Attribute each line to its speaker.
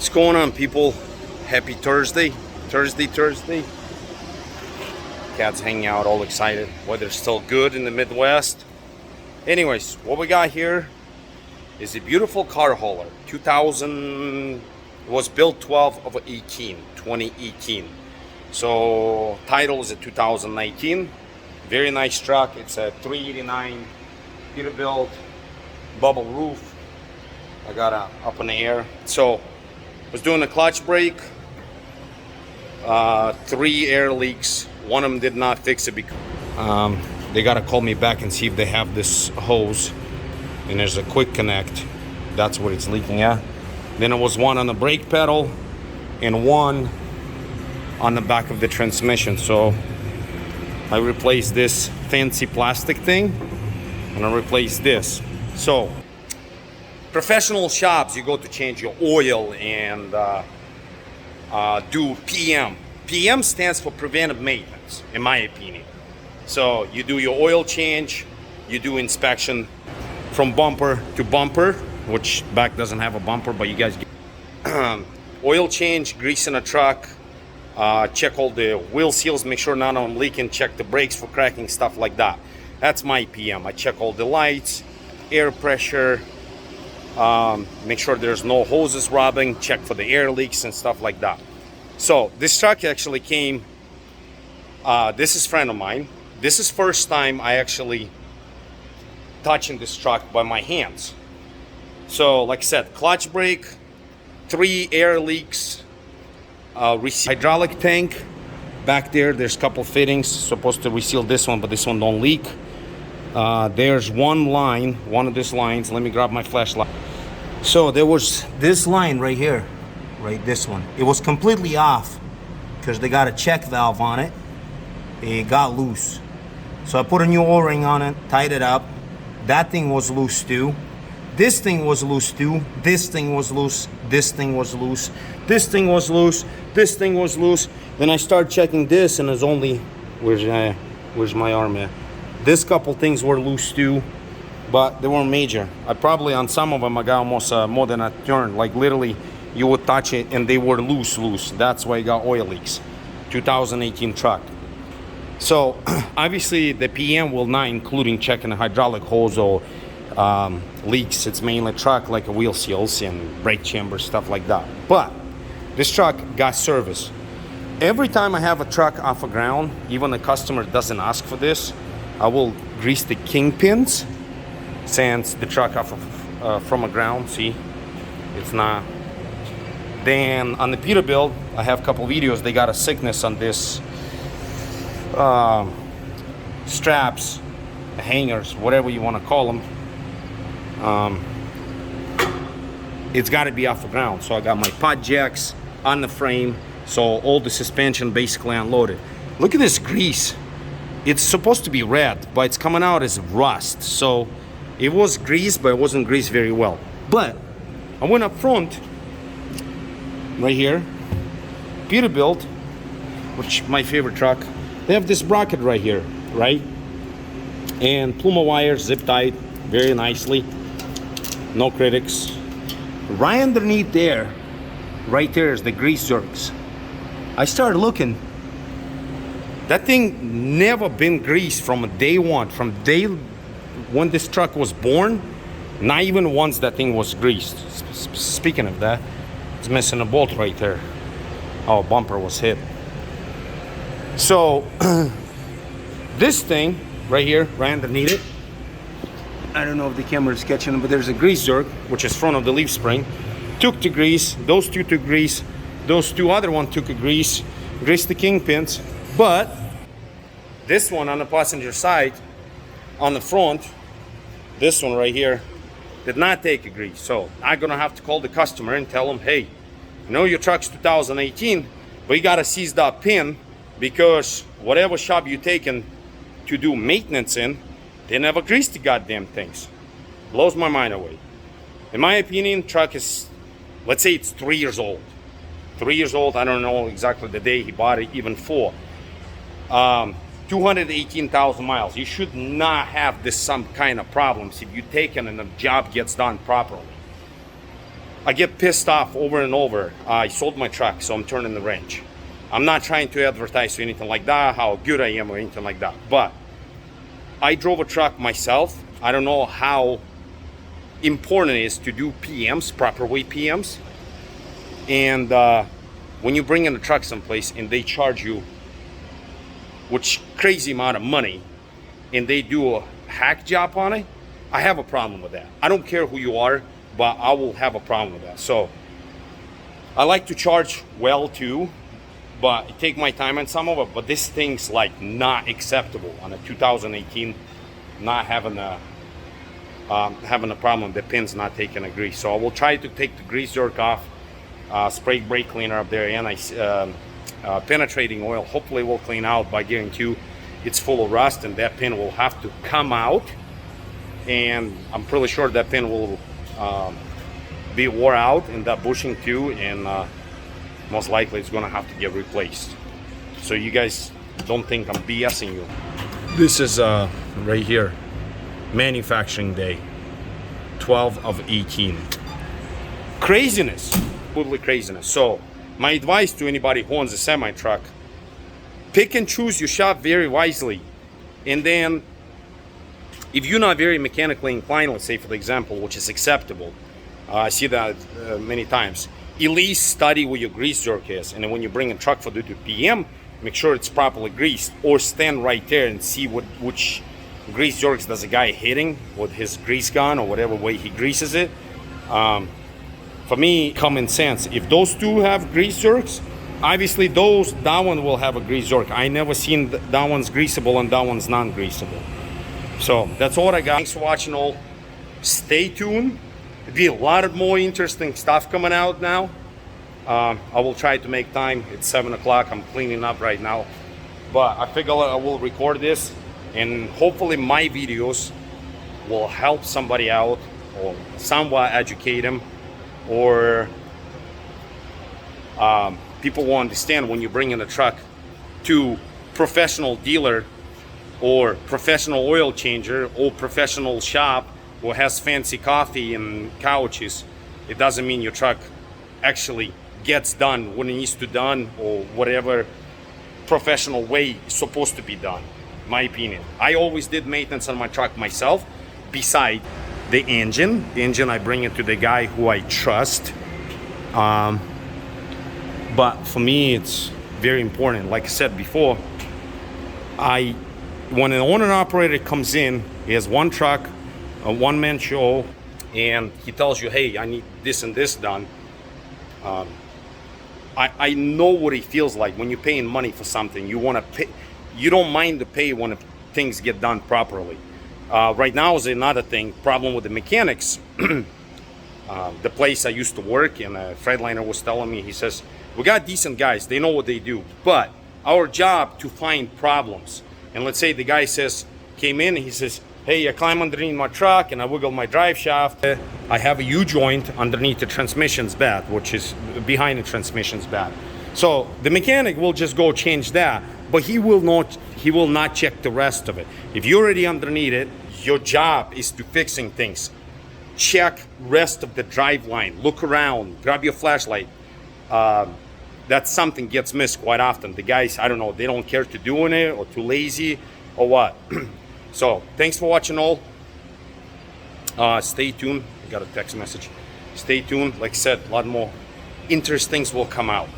Speaker 1: What's going on, people? Happy Thursday. Thursday. Cats hanging out all excited. Weather's still good in the Midwest. Anyways, what we got here is a beautiful car hauler. 2000, it was built 12 of 2018. So title is a 2019. Very nice truck. It's a 389 Peterbilt, bubble roof. I got up in the air. So was doing a clutch brake. 3 air leaks. One of them did not fix it because they gotta call me back and see if they have this hose. And there's a quick connect. That's what it's leaking at. Then it was one on the brake pedal and one on the back of the transmission. So I replaced this fancy plastic thing and I replaced this. So professional shops, you go to change your oil and do PM. PM stands for preventive maintenance, in my opinion. So you do your oil change, you do inspection from bumper to bumper, which back doesn't have a bumper, but you guys get oil change, grease in a truck, check all the wheel seals, make sure none of them leaking, check the brakes for cracking, stuff like that. That's my PM. I check all the lights, air pressure, make sure there's no hoses rubbing, check for the air leaks and stuff like that. So this truck actually came, this is a friend of mine. This is first time I actually touching this truck by my hands. So like I said, clutch brake, 3 air leaks, hydraulic tank back there. There's a couple fittings supposed to reseal this one, but this one don't leak. There's one line, one of these lines. Let me grab my flashlight. So there was this line right here, right, this one. It was completely off because they got a check valve on it. It got loose. So I put a new O-ring on it, tied it up. That thing was loose too. This thing was loose too. This thing was loose. This thing was loose. This thing was loose. This thing was loose. Then I start checking this and it's only, where's my arm at? This couple things were loose too, but they weren't major. I probably, on some of them, I got almost more than a turn. Like literally, you would touch it and they were loose. That's why I got oil leaks. 2018 truck. So obviously the PM will not including checking the hydraulic hose or leaks. It's mainly truck like wheel seals and brake chambers, stuff like that. But this truck got service. Every time I have a truck off the ground, even the customer doesn't ask for this, I will grease the kingpins since the truck off of, from the ground. See, it's not. Then on the Peterbilt, I have a couple videos. They got a sickness on this straps, hangers, whatever you want to call them. It's got to be off the ground. So I got my pod jacks on the frame. So all the suspension basically unloaded. Look at this grease. It's supposed to be red, but it's coming out as rust. So it was greased, but it wasn't greased very well. But I went up front, right here, Peterbilt, which is my favorite truck. They have this bracket right here, right? And Pluma wires, zip tied very nicely. No critics. Right underneath there, right there is the grease zerks. I started looking. That thing never been greased from day one. From day when this truck was born, not even once that thing was greased. Speaking of that, it's missing a bolt right there. Oh, bumper was hit. So this thing right here, right underneath it, I don't know if the camera is catching it, but there's a grease zerk, which is front of the leaf spring. Took the grease, those two took grease, those two other one took a grease, greased the kingpins. But this one on the passenger side, on the front, this one right here, did not take a grease. So I'm gonna have to call the customer and tell them, hey, I know your truck's 2018, but you gotta seize that pin because whatever shop you taken to do maintenance in, they never greased the goddamn things. Blows my mind away. In my opinion, truck is, let's say it's 3 years old. 3 years old, I don't know exactly the day he bought it, even 4. 218,000 miles. You should not have this some kind of problems if you take it and the job gets done properly. I get pissed off over and over. I sold my truck, so I'm turning the wrench. I'm not trying to advertise or anything like that, how good I am or anything like that. But I drove a truck myself. I don't know how important it is to do PMs, proper weight PMs. And when you bring in a truck someplace and they charge you which crazy amount of money and they do a hack job on it, I have a problem with that. I don't care who you are, but I will have a problem with that. So I like to charge well too, but I take my time on some of it. But this thing's like not acceptable on a 2018, not having a problem, the pin's not taking a grease. So I will try to take the grease zerk off, spray brake cleaner up there, and penetrating oil hopefully will clean out. By guarantee you it's full of rust, and that pin will have to come out, and I'm pretty sure that pin will be wore out in that bushing too, and most likely it's gonna have to get replaced. So you guys don't think I'm BSing you. This is right here, manufacturing day 12 of 18. Craziness, totally craziness. So my advice to anybody who owns a semi truck, pick and choose your shop very wisely. And then if you're not very mechanically inclined, let's say for the example, which is acceptable, I see that many times, at least study where your grease zerk is. And then when you bring a truck for the PM, make sure it's properly greased, or stand right there and see which grease zerks does a guy hitting with his grease gun or whatever way he greases it. For me, common sense, if those two have grease zerks, obviously that one will have a grease zerk. I never seen that one's greasable and that one's non-greasable. So that's all I got. Thanks for watching all. Stay tuned. There'll be a lot of more interesting stuff coming out now. I will try to make time. It's 7 o'clock. I'm cleaning up right now. But I figure I will record this, and hopefully my videos will help somebody out or somewhat educate them, or people will understand when you bring in a truck to professional dealer or professional oil changer or professional shop who has fancy coffee and couches, it doesn't mean your truck actually gets done when it needs to done, or whatever professional way it's supposed to be done. My opinion, I always did maintenance on my truck myself. Beside the engine I bring it to the guy who I trust. But for me, it's very important. Like I said before, when an owner operator comes in, he has one truck, a one-man show, and he tells you, hey, I need this and this done. I know what he feels like when you're paying money for something. You want to pay, you don't mind to pay when things get done properly. Right now is another thing, problem with the mechanics. The place I used to work, and Fredliner was telling me, he says, we got decent guys, they know what they do, but our job to find problems. And let's say the guy came in and he says, hey, I climb underneath my truck and I wiggle my drive shaft. I have a U-joint underneath the transmission's bed, which is behind the transmission's bed. So the mechanic will just go change that, but he will not check the rest of it. If you're already underneath it, your job is to fixing things. Check rest of the drive line, look around, grab your flashlight. That something gets missed quite often. The guys, I don't know, they don't care to doing it, or too lazy, or what. So thanks for watching all. Stay tuned. I got a text message. Stay tuned. Like I said, a lot more interesting things will come out.